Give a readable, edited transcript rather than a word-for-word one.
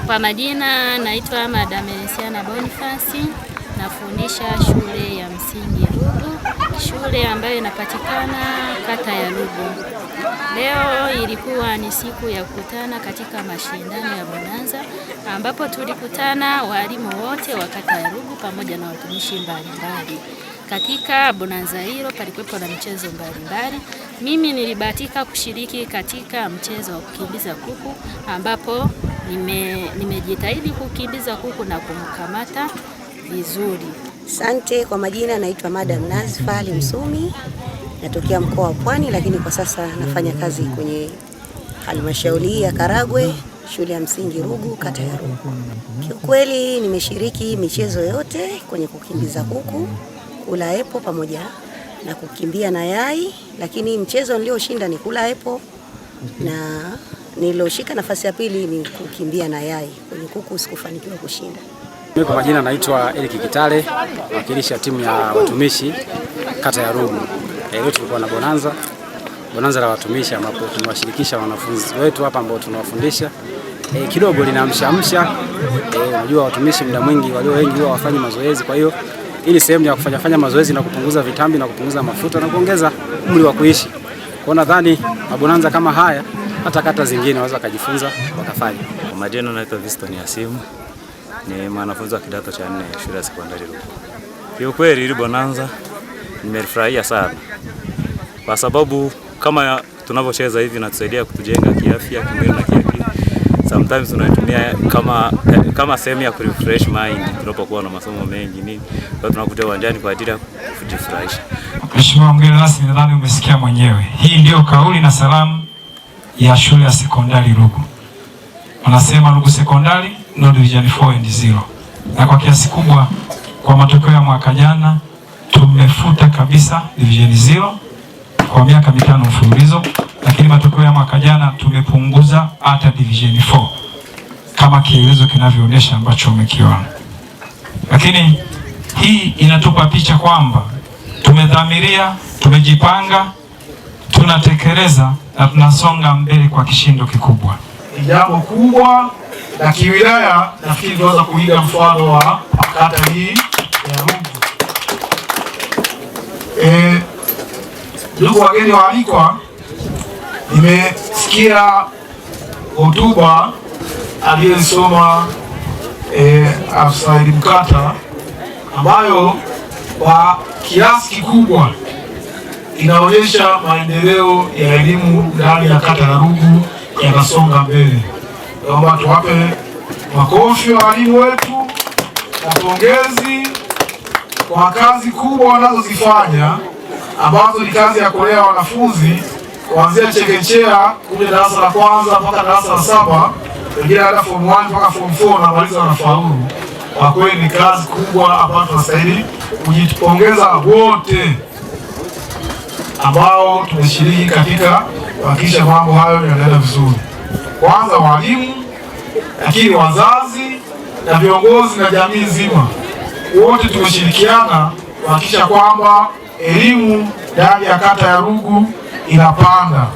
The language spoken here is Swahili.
Kwa majina naitwa Madam Elisiana Boniface, nafundisha shule ya msingi Rugu, shule ambayo inapatikana kata ya Rugu. Leo ilikuwa ni siku ya kukutana katika mashindano ya bonanza, ambapo tulikutana walimu wote wa kata ya Rugu pamoja na watumishi mbalimbali. Katika bonanza hilo palikuwepo na michezo mbalimbali. Mimi nilibahatika kushiriki katika mchezo wa kukimbiza kuku, ambapo nimejitahidi kukimbiza kuku na kumkamata vizuri. Asante. Kwa majina naitwa Madam Nazifa Ali Msumi, natokea mkoa wa Pwani, lakini kwa sasa nafanya kazi kwenye halmashauri ya Karagwe, shule ya msingi Rugu, kata ya Rugu. Kiukweli nimeshiriki michezo yote kwenye kukimbiza kuku, kula epo pamoja na kukimbia na yai, lakini mchezo nilioshinda ni kula epo na niloshika nafasi ya pili ni kukimbia na yai. Kwenye kuku sikufanikiwa kushinda. Mimi kwa majina naitwa Eric Kitale, nawakilisha timu ya watumishi kata ya Rugu. Leo tulikuwa na bonanza la watumishi, ambapo tunawashirikisha wanafunzi wetu hapa ambao tunawafundisha. Kidogo linaamsha. Unajua watumishi muda mwingi walio wengi huwa wafanye mazoezi, kwa hiyo ili sehemu ya kufanya mazoezi na kupunguza vitambi na kupunguza mafuta na kuongeza umri wa kuishi. Kwa nadhani mabonanza kama haya hata kata zingine wanaweza kujifunza wakafanya. Kwa majina naitwa Viston Yasimu, ni mwanafunzi wa kidato cha 4 shule ya sekondari Rugu. Kiukweli hili bonanza nimefurahia sana, kwa sababu kama tunavyocheza hivi natusaidia kutujenga kiafya, kimwili na kiakili. Sometimes tunaitumia kama sehemu ya refresh mind tunapokuwa na masomo mengi nini. Kwa tunakuja uwanjani kwa ajili ya kujifurahisha. Mheshimiwa mgeni rasmi, nadhani umesikia mwenyewe. Hii ndio kauli na salamu ya shule ya sekondari Rugu. Wanasema Rugu Sekondari no division 4 and 0. Na kwa kiasi kubwa kwa matokeo ya mwaka jana tumefuta kabisa division 0 kwa miaka 5 mfululizo, lakini matokeo ya mwaka jana tumepunguza hata division 4 kama kielezo kinavyoonyesha ambacho umekiona. Lakini hii inatupa picha kwamba tumedhamiria, tumejipanga, tunatekeleza na tunasonga mbele kwa kishindo kikubwa. Ni jambo kubwa la kiwilaya, nafikiri tunaweza kuiga mfano wa kata hii ya Rugu. Ndugu wageni waalikwa, nimesikia hotuba aliyesoma afisa elimu kata, ambayo kwa kiasi kikubwa inaonyesha maendeleo ya elimu ndani ya kata ya Rugu yanasonga mbele. Naomba tuwape makofi walimu wetu na pongezi kwa kazi kubwa wanazozifanya, ambazo ni kazi ya kulea wanafunzi kuanzia chekechea kuja darasa la kwanza mpaka darasa la 7, wengine hata form 1 mpaka form 4 na maliza wanafaulu. Kwa kweli ni kazi kubwa ambayo tunastahili kujipongeza wote ambao tumeshiriki katika kuhakikisha mambo hayo yanaenda vizuri. Kwanza walimu, lakini wazazi na viongozi na jamii nzima, wote tumeshirikiana kuhakikisha kwamba elimu ndani ya kata ya Rugu inapanda.